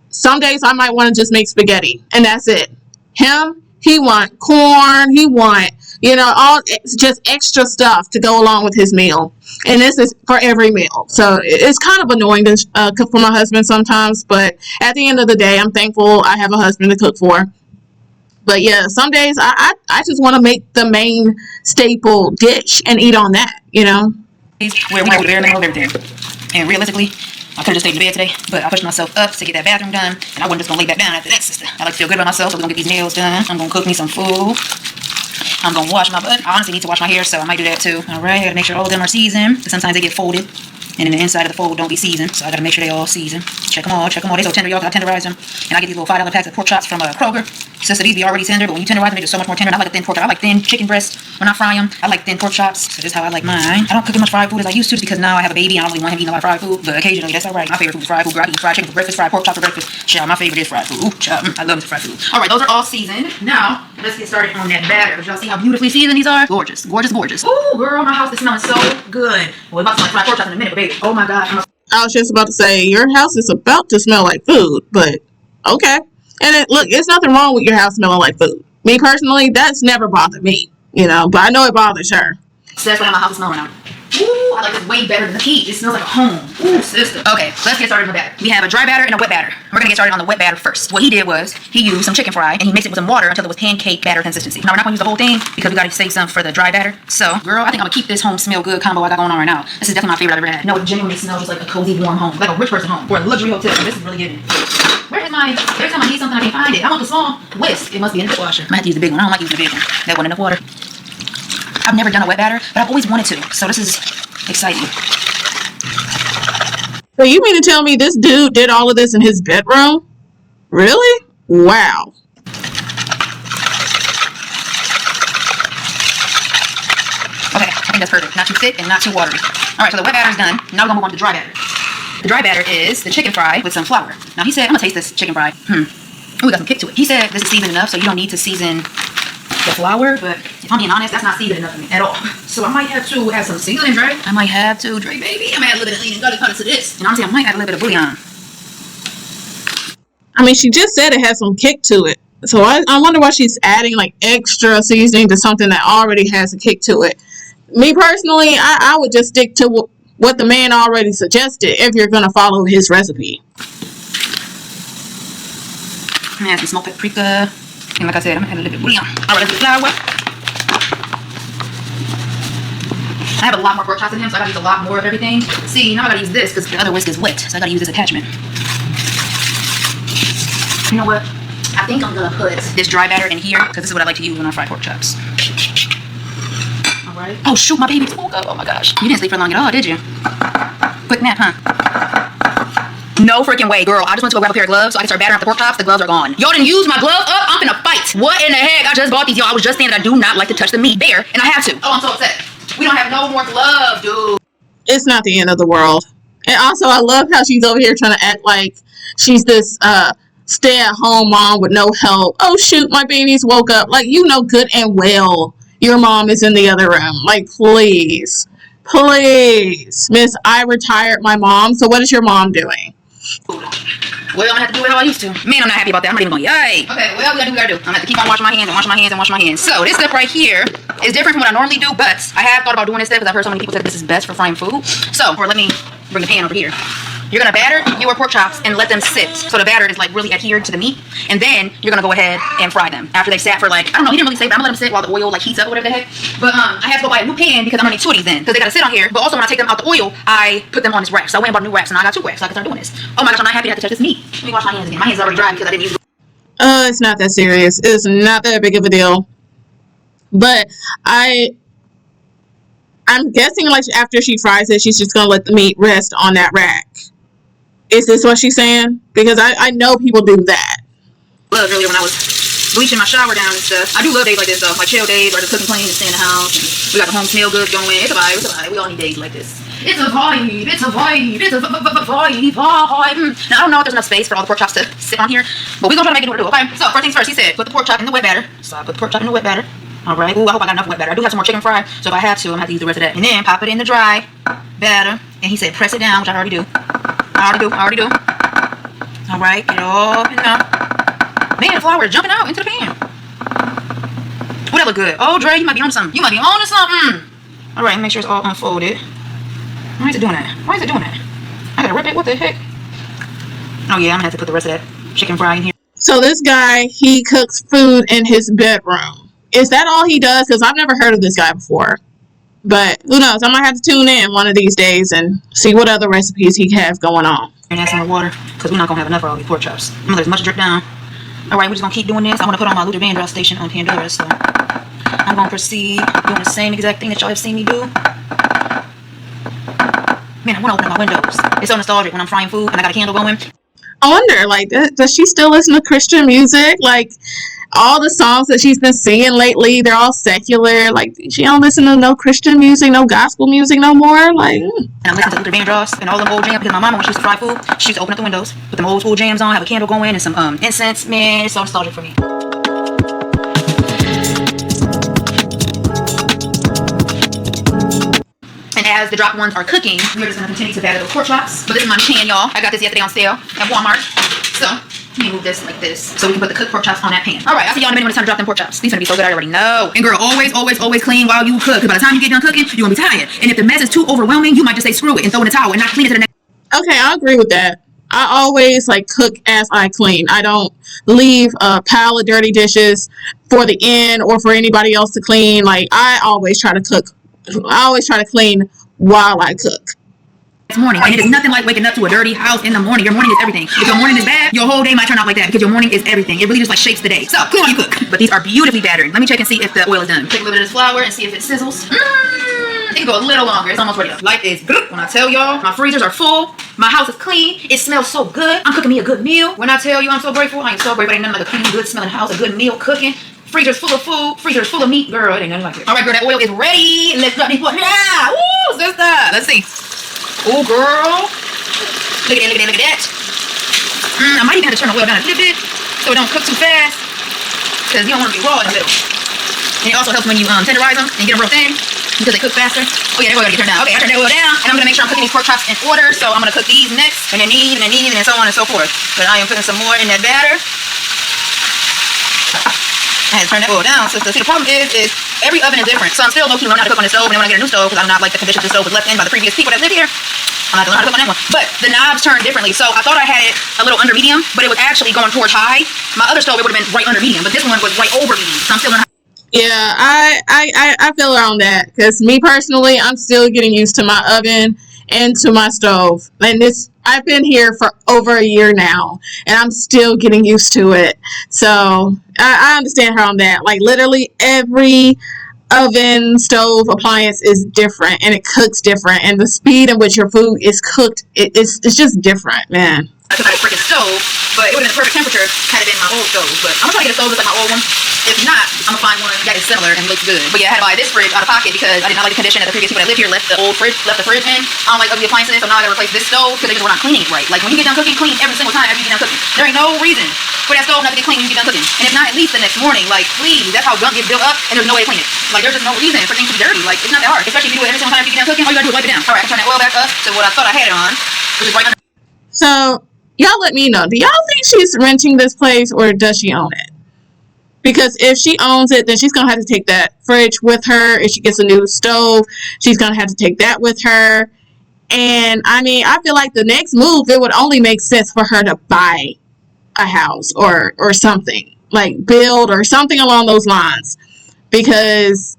some days I might want to just make spaghetti and that's it. Him, he want corn, he want, you know, all it's just extra stuff to go along with his meal. And this is for every meal. So it's kind of annoying to cook for my husband sometimes. But at the end of the day, I'm thankful I have a husband to cook for. But yeah, some days I just want to make the main staple dish and eat on that, you know? Where we go there in the middle of everything. And realistically, I could have just stayed in bed today, but I pushed myself up to get that bathroom done. And I wasn't just going to lay back down after that, sister. I like to feel good about myself, so we're going to get these nails done. I'm going to cook me some food. I'm going to wash my butt. I honestly need to wash my hair, so I might do that too. All right, I got to make sure all of them are seasoned, because sometimes they get folded. And then the inside of the fold don't be seasoned, so I gotta make sure they all seasoned. Check them all. They so tender, y'all, because I tenderize them. And I get these little $5 packs of pork chops from Kroger. Sister, these be already tender, but when you tenderize them, they're just so much more tender. And I like a thin pork chop. I like thin chicken breast when I fry them. I like thin pork chops, so this is how I like mine. I don't cook as much fried food as I used to, because now I have a baby and I don't really want him eating a lot of fried food, but occasionally that's alright. My favorite food is fried food. I eat fried chicken for breakfast, fried pork chops for breakfast. Child, my favorite is fried food. Ooh, child, I love this fried food. Alright, those are all seasoned. Now, let's get started on that batter. Y'all see how beautifully seasoned these are? Gorgeous, gorgeous, gorgeous. Ooh, girl, my house is smelling so good. Well, we're about to smell like fried pork chops in a minute, but baby, oh my god. I was just about to say, your house is about to smell like food, but okay. And look, there's nothing wrong with your house smelling like food. Me personally, that's never bothered me, but I know it bothers her. So that's what my house is smelling right now. Ooh, I like this way better than the heat. It smells like a home. Ooh, sister. Okay, let's get started with the batter. We have a dry batter and a wet batter. We're gonna get started on the wet batter first. What he did was he used some chicken fry and he mixed it with some water until it was pancake batter consistency. Now we're not gonna use the whole thing because we gotta save some for the dry batter. So, girl, I think I'm gonna keep this home smell good combo I got going on right now. This is definitely my favorite I've ever had. No, it genuinely smells just like a cozy, warm home, like a rich person home or a luxury hotel. This is really good. Where is my? Every time I need something, I can't find it. I want the small whisk. It must be in the dishwasher. I might have to use the big one. I don't like using the big one. That wasn't enough water. I've never done a wet batter, but I've always wanted to. So this is exciting. So you mean to tell me this dude did all of this in his bedroom? Really? Wow. Okay, I think that's perfect. Not too thick and not too watery. All right, so the wet batter is done. Now we're gonna move on to the dry batter. The dry batter is the chicken fry with some flour. Now he said, I'm gonna taste this chicken fry. Ooh, got some kick to it. He said this is seasoned enough, so you don't need to season the flour, but if I'm being honest, that's not seasoned enough for me at all. So I might have to add some seasoning, Dre. I might have to, Dre, baby. I might add a little bit of lean and garlic powder to this. And honestly, I might add a little bit of bouillon. I mean, she just said it has some kick to it. So I wonder why she's adding like extra seasoning to something that already has a kick to it. Me personally, I would just stick to what the man already suggested if you're going to follow his recipe. I'm gonna add some smoked paprika. And like I said, I'm gonna add a little bit of bouillon. Alright, let's do the flour. I have a lot more pork chops in him, so I gotta use a lot more of everything. See, now I gotta use this because the other whisk is wet, so I gotta use this attachment. You know what? I think I'm gonna put this dry batter in here because this is what I like to use when I fry pork chops. Alright. Oh shoot, my baby's woke up. Oh my gosh. You didn't sleep for long at all, did you? Quick nap, huh? No freaking way, girl. I just went to go grab a pair of gloves so I can start battering up the pork chops. The gloves are gone. Y'all didn't use my gloves up? I'm finna fight. What in the heck? I just bought these, y'all. I was just saying that I do not like to touch the meat there, and I have to. Oh, I'm so upset. We don't have no more gloves, dude. It's not the end of the world. And also, I love how she's over here trying to act like she's this stay-at-home mom with no help. Oh, shoot, my baby's woke up. Like, you know good and well your mom is in the other room. Like, please. Please. Miss, I retired my mom, so what is your mom doing? Well, I'm gonna have to do it how I used to. Man, I'm not happy about that. I'm not even going, yay. Okay, well, we gotta do what we gotta do. I'm gonna have to keep on washing my hands and washing my hands and washing my hands. So, this stuff right here is different from what I normally do, but I have thought about doing this stuff because I've heard so many people say this is best for frying food. So, let me bring the pan over here. You're gonna batter your pork chops and let them sit so the batter is like really adhered to the meat, and then you're gonna go ahead and fry them after they've sat for like, I don't know, he didn't really say, but I'm gonna let them sit while the oil like heats up or whatever the heck. But I have to go buy a new pan because I'm gonna need two of these then, because they gotta sit on here. But also when I take them out the oil, I put them on this rack. So I went and bought new racks, and now I got two racks so I can start doing this. Oh my gosh, I'm not happy to have to touch this meat. Let me wash my hands again. My hands are already dry because I didn't use. It's not that serious. It's not that big of a deal. But I'm guessing like after she fries it, she's just gonna let the meat rest on that rack. Is this what she's saying? Because I know people do that. Love earlier when I was bleaching my shower down and stuff. I do love days like this though, like chill days or just cooking clean and stay in the house. And we got the home smell good going. It's a vibe. It's a vibe. We all need days like this. It's a vibe. It's a vibe. It's a vibe. Now I don't know if there's enough space for all the pork chops to sit on here, but we're gonna try to make it what to do. Okay. So first things first, he said put the pork chop in the wet batter. So I put the pork chop in the wet batter. All right. Ooh, I hope I got enough wet batter. I do have some more chicken fry, so if I have to, I'm gonna have to use the rest of that. And then pop it in the dry batter. And he said press it down, which I already do. I already do. All right, get it all in there. Man, the flour is jumping out into the pan. Would that look good? Oh, Dre, you might be on something. All right, make sure it's all unfolded. Why is it doing that? I gotta rip it. What the heck? Oh yeah, I'm gonna have to put the rest of that chicken fry in here. So this guy, he cooks food in his bedroom. Is that all he does? Because I've never heard of this guy before. But who knows? I might have to tune in one of these days and see what other recipes he has going on. And add some more water because we're not gonna have enough for all these pork chops. I'm gonna let as much drip down. All right, we're just gonna keep doing this. I'm gonna put on my Luther Vandross station on Pandora, so I'm gonna proceed doing the same exact thing that y'all have seen me do. Man, I want to open up my windows. It's so nostalgic when I'm frying food and I got a candle going. I wonder, like, does she still listen to Christian music? Like, all the songs that she's been singing lately, they're all secular. Like, she don't listen to no Christian music, no gospel music no more. Like, And I'm listening to Luther Vandross and all them old jams because my mama, when she used to fry food, she used to open up the windows, put them old school jams on, have a candle going, and some incense. Man, it's so nostalgic for me. And as the drop ones are cooking, we're just going to continue to batter those pork chops. But this is my pan, y'all. I got this yesterday on sale at Walmart. So, Let me move this like this so we can put the cooked pork chops on that pan. All right, I'll see y'all in a minute when it's time to drop them pork chops. These are gonna be so good, I already know. And girl, always, always, always clean while you cook. Because by the time you get done cooking, you're gonna be tired. And if the mess is too overwhelming, you might just say screw it and throw in the towel and not clean it to the next. Okay, I agree with that. I always like cook as I clean. I don't leave a pile of dirty dishes for the end or for anybody else to clean. Like I always try to cook. I always try to clean while I cook. Morning, and it is nothing like waking up to a dirty house in the morning. Your morning is everything. If your morning is bad, your whole day might turn out like that because your morning is everything. It really just like shapes the day. So clean while you cook. But these are beautifully battered. Let me check and see if the oil is done. Take a little bit of this flour and see if it sizzles. It can go a little longer. It's almost ready. Life is good. When I tell y'all, my freezers are full. My house is clean. It smells so good. I'm cooking me a good meal. When I tell you I'm so grateful, I am so grateful. Ain't nothing like a clean, good smelling house, a good meal cooking. Freezer's full of food. Freezer's full of meat. Girl, it ain't nothing like it. All right, girl, that oil is ready. Let's drop these pork. Yeah, woo, sister. Let's see. Oh, girl. Look at that, look at that, look at that. I might even have to turn the oil down a little bit so it don't cook too fast because you don't want to be raw in the middle. And it also helps when you tenderize them and you get them real thin because they cook faster. Oh yeah, that oil gotta get turned down. Okay, I turned that oil down and I'm gonna make sure I'm cooking these pork chops in order. So I'm gonna cook these next and then these and then these and then so on and so forth. But I am putting some more in that batter. I had to turn that oil down. So see, the problem is every oven is different. So I'm still low-key learning how to cook on this stove. And then when I get a new stove, because I'm not like the condition the stove was left in by the previous people that live here, I'm not gonna learn how to cook on that one. But the knobs turn differently. So I thought I had it a little under medium, but it was actually going towards high. My other stove, it would have been right under medium, but this one was right over medium. So I'm still learning how. Yeah, I feel around that because me personally, I'm still getting used to my oven and to my stove. And I've been here for over a year now and I'm still getting used to it. So I understand her on that. Like literally every oven, stove, appliance is different and it cooks different and the speed in which your food is cooked, it's just different, man. I took out a freaking stove, but it would have been the perfect temperature had it been my old stove. But I'm gonna try to get a stove just like my old one. If not, I'm gonna find one that is similar and looks good. But yeah, I had to buy this fridge out of pocket because I did not like the condition that the previous people that lived here left the fridge in. I don't like ugly appliances, so now I gotta replace this stove because they just were not cleaning it right. Like when you get done cooking, clean every single time after you get done cooking. There ain't no reason for that stove not to get clean when you get done cooking. And if not, at least the next morning. Like please, that's how gunk gets built up and there's no way to clean it. Like there's just no reason for things to be dirty. Like it's not that hard. Especially if you do it every single time after you get done cooking, all you gotta do is wipe it down. Alright, I can turn that oil back up to what I thought I had it on, which is right under. So y'all let me know. Do y'all think she's renting this place or does she own it? Because if she owns it, then she's going to have to take that fridge with her. If she gets a new stove, she's going to have to take that with her. And I mean, I feel like the next move, it would only make sense for her to buy a house or something. Like build or something along those lines. Because,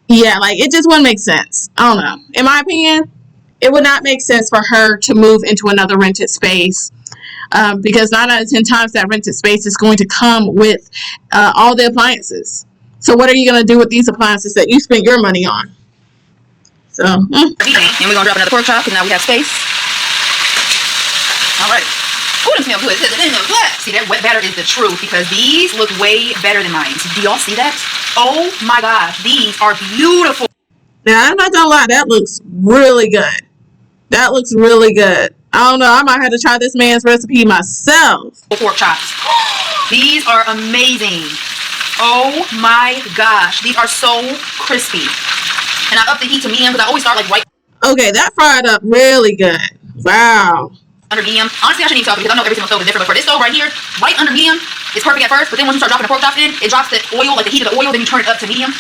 yeah, like it just wouldn't make sense. I don't know. In my opinion, it would not make sense for her to move into another rented space because 9 out of 10 times that rented space is going to come with all the appliances. So what are you going to do with these appliances that you spent your money on? So, And we're going to drop another pork chop because now we have space. All right. Ooh, them smell good. See, that wet batter is the truth because these look way better than mine. Do y'all see that? Oh my gosh. These are beautiful. Now, I'm not going to lie. That looks really good. That looks really good. I don't know. I might have to try this man's recipe myself. Pork chops. These are amazing. Oh my gosh. These are so crispy. And I upped the heat to medium because I always start like right. Okay, that fried up really good. Wow. Under medium. Honestly, I shouldn't even talk because I know every single stove is different. But for this stove right here, right under medium, it's perfect at first. But then once you start dropping the pork chops in, it drops the oil, like the heat of the oil. Then you turn it up to medium.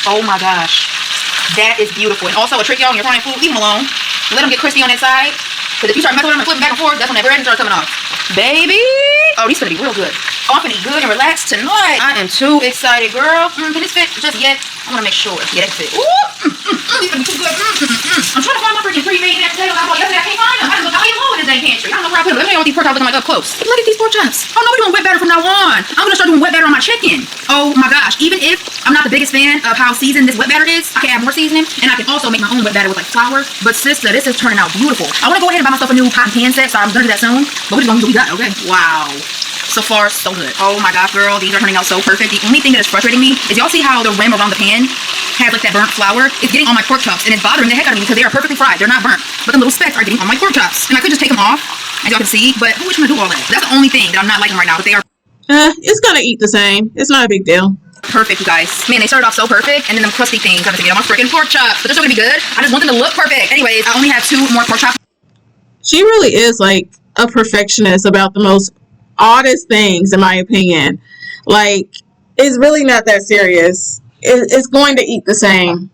Oh my gosh. That is beautiful. And also a trick, y'all, when you're frying food, leave them alone. Let them get crispy on that side. Because if you start messing with them and flipping back and forth, that's when that bread starts coming off. Baby! Oh, these gonna be real good. Oh, I'm gonna eat good and relaxed tonight. I am too excited, girl. Can this fit just yet? I wanna make sure. Yeah, that can fit. Ooh! These gonna be too good. I'm trying to find my freaking pre-made mashed potatoes. Yesterday I can't find them. I just looked all over in this dang pantry. I don't know where I put them. Let me know what these pork chops looking like up close. Look at these pork chops. Oh no, we're doing wet batter from now on. I'm gonna start doing wet batter on my chicken. Oh my gosh. Even if I'm not the biggest fan of how seasoned this wet batter is, I can add more seasoning and I can also make my own wet batter with like flour. But sister, this is turning out beautiful. I wanna go ahead and buy myself a new pot and pan set, so I'm gonna do that soon. But we're just gonna do what we got, okay? Wow. So far, so good. Oh my gosh, girl, these are turning out so perfect. The only thing that is frustrating me is y'all see how the rim around the pan has like that burnt flour? It's getting on my pork chops and it's bothering the heck out of me because they are perfectly fried. They're not burnt, but the little specks are getting on my pork chops. And I could just take them off, as y'all can see, but who is gonna do all that? That's the only thing that I'm not liking right now, but they are. It's gonna eat the same. It's not a big deal. Perfect, you guys. Man, they started off so perfect, and then them crusty things got to get on my freaking pork chops. But they're still gonna be good. I just want them to look perfect. Anyways, I only have 2 more pork chops. She really is like a perfectionist about the most oddest things, in my opinion. Like, it's really not that serious. It's going to eat the same.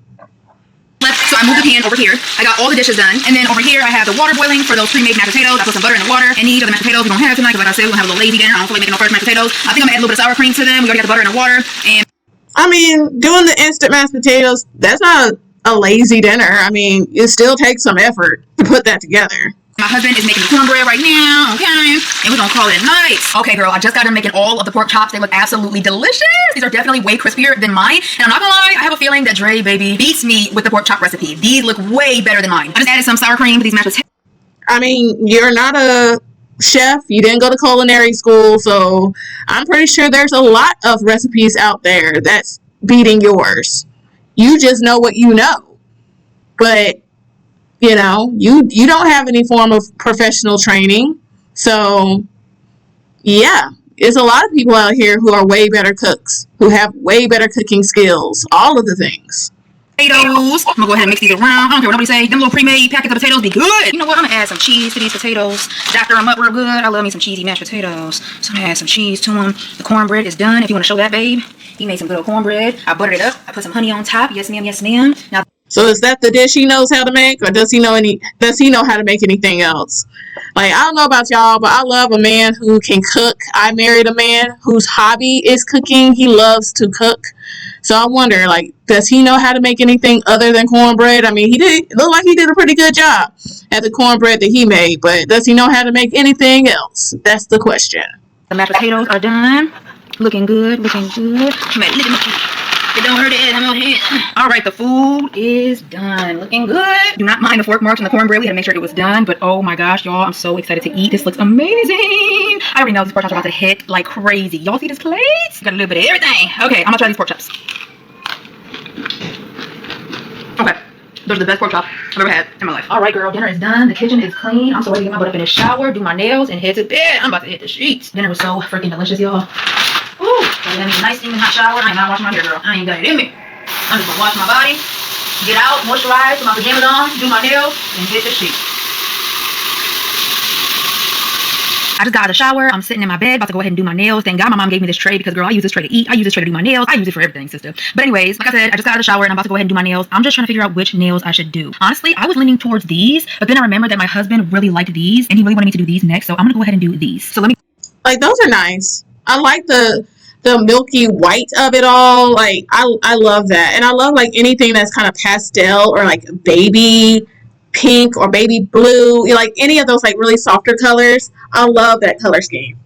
So I moved the pan over here. I got all the dishes done. And then over here, I have the water boiling for those pre-made mashed potatoes. I put some butter in the water. And these are the mashed potatoes we don't have tonight because, like I said, we're going to have a little lazy dinner. I don't feel like making no fresh mashed potatoes. I think I'm going to add a little bit of sour cream to them. We already got the butter in the water. And I mean, doing the instant mashed potatoes, that's not a lazy dinner. I mean, it still takes some effort to put that together. my husband is making the cornbread right now, okay? And we're gonna call it a night. Okay, girl, I just got done making all of the pork chops. They look absolutely delicious. These are definitely way crispier than mine. And I'm not gonna lie, I have a feeling that Dre, baby, beats me with the pork chop recipe. These look way better than mine. I just added some sour cream to these mashed potatoes. I mean, you're not a chef. You didn't go to culinary school, so I'm pretty sure there's a lot of recipes out there that's beating yours. You just know what you know. But you know, you don't have any form of professional training. So, yeah, there's a lot of people out here who are way better cooks, who have way better cooking skills, all of the things. Potatoes. I'm gonna go ahead and mix these around. I don't care what nobody say. Them little pre-made packets of potatoes be good. You know what? I'm gonna add some cheese to these potatoes. Doctor them up real good. I love me some cheesy mashed potatoes. So I'm gonna add some cheese to them. The cornbread is done. If you want to show that, babe. He made some good old cornbread. I buttered it up. I put some honey on top. Yes, ma'am. Yes, ma'am. Now. So is that the dish he knows how to make, or does he know how to make anything else? Like, I don't know about y'all, but I love a man who can cook. I married a man whose hobby is cooking. He loves to cook. So I wonder, like, does he know how to make anything other than cornbread? I mean, it looked like he did a pretty good job at the cornbread that he made, but does he know how to make anything else? That's the question. The mashed potatoes are done. Looking good, looking good. Come on, look at me. It don't hurt it. I'm on here. All right, the food is done. Looking good. Do not mind the fork marks on the cornbread. We had to make sure it was done. But oh my gosh, y'all, I'm so excited to eat. This looks amazing. I already know these pork chops are about to hit like crazy. Y'all see this plate? Got a little bit of everything. Okay, I'm gonna try these pork chops. Okay, those are the best pork chops I've ever had in my life. All right, girl, dinner is done. The kitchen is clean. I'm so ready to get my butt up in the shower, do my nails, and head to bed. I'm about to hit the sheets. Dinner was so freaking delicious, y'all. Ooh, let me a nice steaming hot shower. I ain't not washing my hair, girl. I ain't got it in me. I'm just gonna wash my body, get out, moisturize, put my pajamas on, do my nails, and hit the sheet. I just got out of the shower. I'm sitting in my bed, about to go ahead and do my nails. Thank God my mom gave me this tray because, girl, I use this tray to eat. I use this tray to do my nails. I use it for everything, sister. But anyways, like I said, I just got out of the shower and I'm about to go ahead and do my nails. I'm just trying to figure out which nails I should do. Honestly, I was leaning towards these, but then I remembered that my husband really liked these and he really wanted me to do these next. So I'm gonna go ahead and do these. So let me. Like, those are nice. I like the milky white of it all. Like, I love that. And I love, like, anything that's kind of pastel or, like, baby pink or baby blue. Like, any of those, like, really softer colors. I love that color scheme.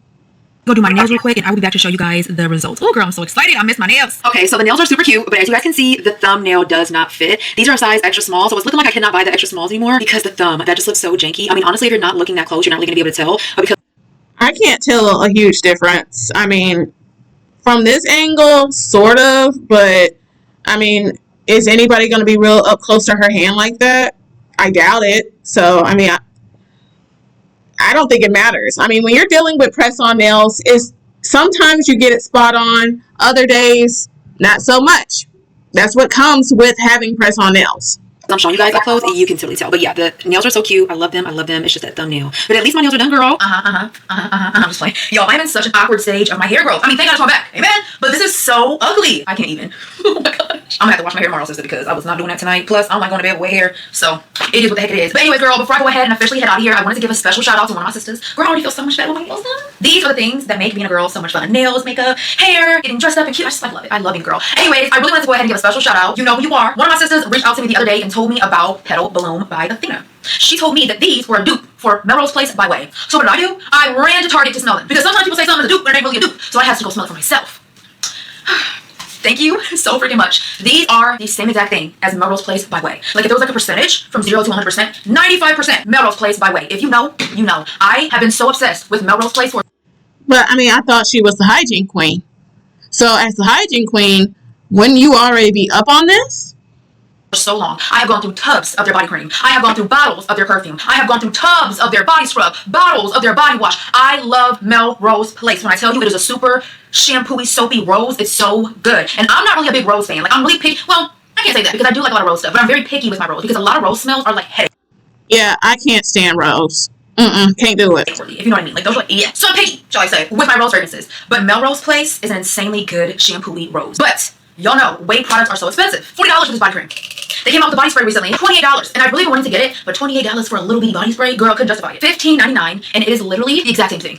Go do my nails real quick and I will be back to show you guys the results. Oh, girl, I'm so excited. I missed my nails. Okay, so the nails are super cute, but as you guys can see, the thumbnail does not fit. These are a size extra small, so it's looking like I cannot buy the extra smalls anymore because the thumb, that just looks so janky. I mean, honestly, if you're not looking that close, you're not really going to be able to tell. But because I can't tell a huge difference. I mean, from this angle, sort of, but I mean, is anybody going to be real up close to her hand like that? I doubt it. So, I mean, I don't think it matters. I mean, when you're dealing with press-on nails, sometimes you get it spot on, other days, not so much. That's what comes with having press-on nails. I'm showing you guys up close and you can totally tell. But yeah, the nails are so cute. I love them. I love them. It's just that thumbnail. But at least my nails are done, girl. I'm just playing. Y'all, I'm in such an awkward stage of my hair growth. I mean, thank God it's my back. Amen. But this is so ugly. I can't even. Oh my gosh. I'm gonna have to wash my hair tomorrow, sister, because I was not doing that tonight. Plus, I'm like going to bed with wet hair. So it is what the heck it is. But anyway, girl, before I go ahead and officially head out of here, I wanted to give a special shout out to one of my sisters. Girl, I already feel so much better with my nails done. These are the things that make being a girl so much fun. Nails, makeup, hair, getting dressed up and cute. I just like love it. I love being a girl. Anyways, I really wanted to go ahead and give a special shout out. You know who you are. One of my sisters reached out to me the other day and told me about Petal Bloom by Athena. She told me that these were a dupe for Melrose Place by Way. So what did? I ran to Target to smell them because sometimes people say something's a dupe, but it ain't really a dupe. So I had to go smell it for myself. Thank you so freaking much. These are the same exact thing as Melrose Place by Way. Like, if there was like a percentage from 0 to 100%, 95% Melrose Place by Way. If you know, you know. I have been so obsessed with Melrose Place for. But I mean, I thought she was the hygiene queen. So as the hygiene queen, wouldn't you already be up on this? So long. I have gone through tubs of their body cream. I have gone through bottles of their perfume. I have gone through tubs of their body scrub, bottles of their body wash. I love Melrose Place. When I tell you it is a super shampooy, soapy rose, it's so good. And I'm not really a big rose fan. Like, I'm really picky. Well, I can't say that because I do like a lot of rose stuff, but I'm very picky with my rose because a lot of rose smells are like headache. Yeah, I can't stand rose. Can't do it. If you know what I mean. Like, those are like, yeah. So I'm picky, shall I say, with my rose fragrances. But Melrose Place is an insanely good shampoo-y rose. But y'all know, Ouai products are so expensive. $40 for this body cream. They came out with the body spray recently, $28. And I really wanted to get it, but $28 for a little bitty body spray, girl, couldn't justify it. $15.99, and it is literally the exact same thing.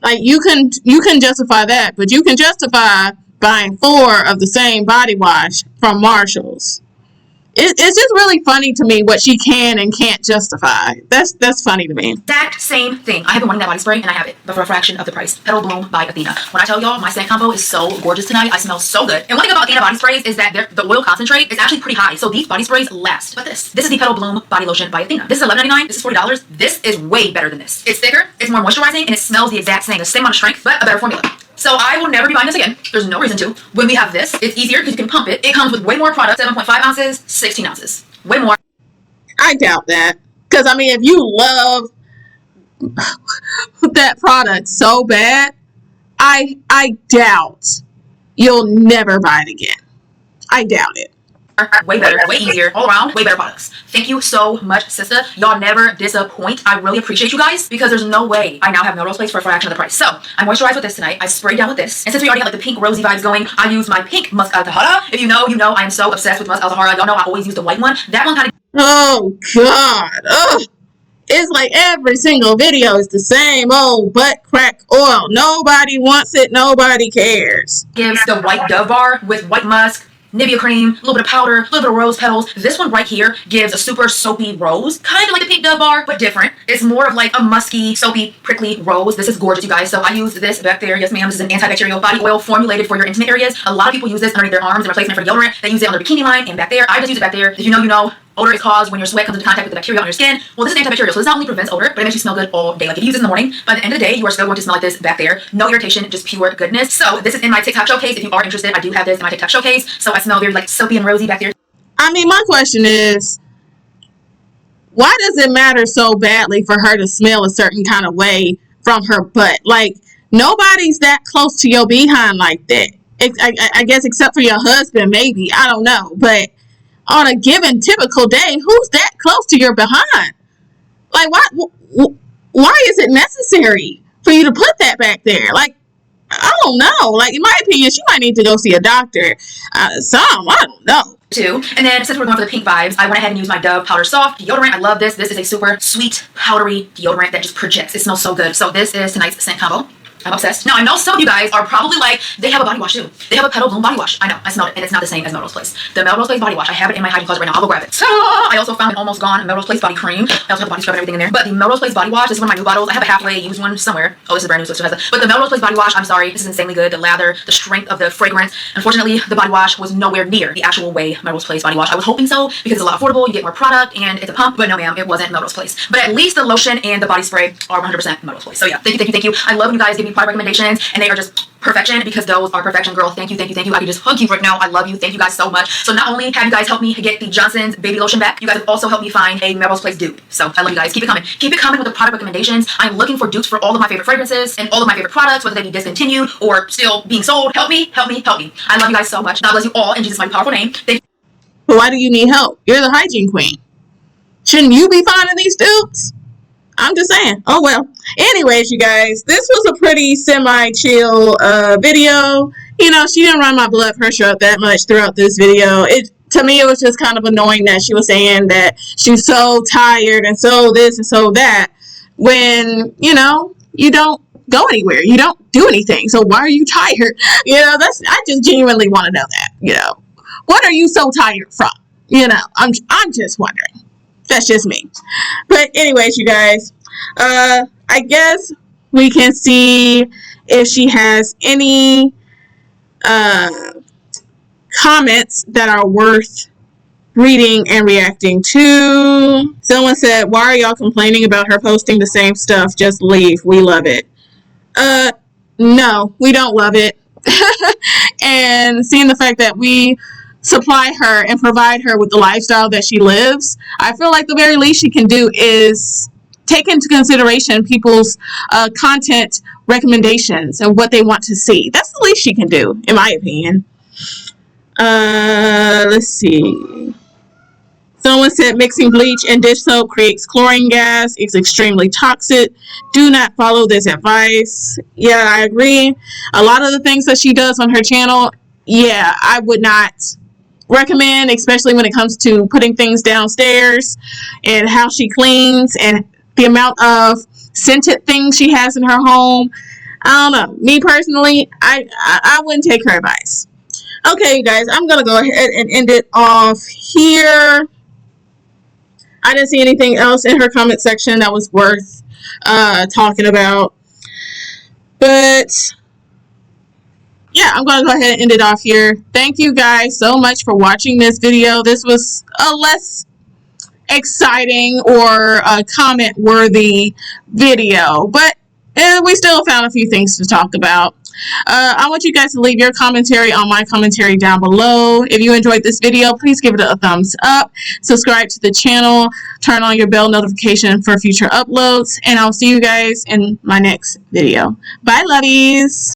Like, you can justify that, but you can justify buying 4 of the same body wash from Marshall's. It's just really funny to me what she can and can't justify. That's funny to me. Exact same thing. I have been wanting that body spray, and I have it, but for a fraction of the price. Petal Bloom by Athena. When I tell y'all, my scent combo is so gorgeous tonight. I smell so good. And one thing about Athena body sprays is that the oil concentrate is actually pretty high, so these body sprays last. But this is the Petal Bloom body lotion by Athena. This is $11.99. This is $40. This is way better than this. It's thicker, it's more moisturizing, and it smells the exact same amount of strength, but a better formula. So I will never be buying this again. There's no reason to. When we have this, it's easier because you can pump it. It comes with way more product, 7.5 ounces, 16 ounces. Way more. I doubt that. Because, I mean, if you love that product so bad, I doubt you'll never buy it again. I doubt it. Way better, way easier, all around, way better products. Thank you so much, sister. Y'all never disappoint. I really appreciate you guys because there's no way I now have Melrose Place for a fraction of the price. So I moisturized with this tonight. I sprayed down with this. And since we already had like the pink rosy vibes going, I used my pink Musk Al Tahara. If you know, you know I am so obsessed with Musk Al Tahara. Y'all know I always use the white one. That one kind of... Oh, God. Oh. It's like every single video is the same old butt crack oil. Nobody wants it. Nobody cares. Gives the white Dove bar with white musk, Nivea cream, a little bit of powder, a little bit of rose petals. This one right here gives a super soapy rose, kind of like the pink Dove bar, but different. It's more of like a musky, soapy, prickly rose. This is gorgeous, you guys. So I use this back there. Yes, ma'am. This is an antibacterial body oil formulated for your intimate areas. A lot of people use this underneath their arms in replacement for deodorant. They use it on their bikini line and back there. I just use it back there. If you know, you know. Odor is caused when your sweat comes into contact with the bacteria on your skin. Well, this is antibacterial, so this not only prevents odor, but it makes you smell good all day. Like if you use this in the morning, by the end of the day, you are still going to smell like this back there. No irritation, just pure goodness. So this is in my TikTok showcase. If you are interested, I do have this in my TikTok showcase. So I smell very like soapy and rosy back there. I mean, my question is, why does it matter so badly for her to smell a certain kind of way from her butt? Like, nobody's that close to your behind like that. I guess except for your husband, maybe. I don't know. But on a given typical day, who's that close to your behind? Like, why is it necessary for you to put that back there? Like, I don't know. Like, in my opinion, she might need to go see a doctor. I don't know. Too. And then since we're going for the pink vibes, I went ahead and used my Dove Powder Soft deodorant. I love this. This is a super sweet, powdery deodorant that just projects. It smells so good. So this is tonight's scent combo. I'm obsessed. Now, I know some of you guys are probably like, they have a body wash too. They have a Petal Bloom body wash. I know, I smelled it, and it's not the same as Melrose Place. The Melrose Place body wash, I have it in my hiding closet right now. I'll go grab it. I also found an almost gone Melrose Place body cream. I also have the body scrub and everything in there. But the Melrose Place body wash, this is one of my new bottles. I have a halfway used one somewhere. Oh, this is brand new, so it still has it. But the Melrose Place body wash, I'm sorry, this is insanely good. The lather, the strength of the fragrance. Unfortunately, the body wash was nowhere near the actual Ouai Melrose Place body wash. I was hoping so because it's a lot affordable. You get more product and it's a pump. But no, ma'am, it wasn't Melrose Place. But at least the lotion and the body spray are 100% Melrose Place. So yeah, thank you. I love when you guys give me product recommendations. And they are just perfection because those are perfection, girl. Thank you. I can just hug you right now. I love you. Thank you guys so much. So not only have you guys helped me get the Johnson's baby lotion back, you guys have also helped me find a Melrose Place dupe. So I love you guys. Keep it coming. Keep it coming with the product recommendations. I'm looking for dupes for all of my favorite fragrances and all of my favorite products, whether they be discontinued or still being sold. Help me. I love you guys so much. God bless you all in Jesus' mighty powerful name. Thank you. But why do you need help? You're the hygiene queen. Shouldn't you be finding these dupes? I'm just saying. Oh, well. Anyways, you guys, this was a pretty semi-chill video. You know, she didn't run my blood pressure up that much throughout this video. To me, it was just kind of annoying that she was saying that she's so tired and so this and so that when, you know, you don't go anywhere. You don't do anything. So why are you tired? You know, I just genuinely want to know that, you know. What are you so tired from? You know, I'm just wondering. That's just me. But anyways, you guys, I guess we can see if she has any comments that are worth reading and reacting to. Someone said, why are y'all complaining about her posting the same stuff? Just leave. We love it. No, we don't love it. And seeing the fact that we supply her and provide her with the lifestyle that she lives, I feel like the very least she can do is take into consideration people's content recommendations and what they want to see. That's the least she can do, in my opinion. Let's see. Someone said mixing bleach and dish soap creates chlorine gas. It's extremely toxic. Do not follow this advice. Yeah, I agree. A lot of the things that she does on her channel, yeah, I would not recommend, especially when it comes to putting things downstairs and how she cleans and the amount of scented things she has in her home. I don't know. Me personally, I wouldn't take her advice. Okay, you guys, I'm going to go ahead and end it off here. I didn't see anything else in her comment section that was worth talking about. But yeah, I'm going to go ahead and end it off here. Thank you guys so much for watching this video. This was a less exciting or comment worthy video, but we still found a few things to talk about. I want you guys to leave your commentary on my commentary down below. If you enjoyed this video, please give it a thumbs up, subscribe to the channel, turn on your bell notification for future uploads, and I'll see you guys in my next video. Bye, lovies!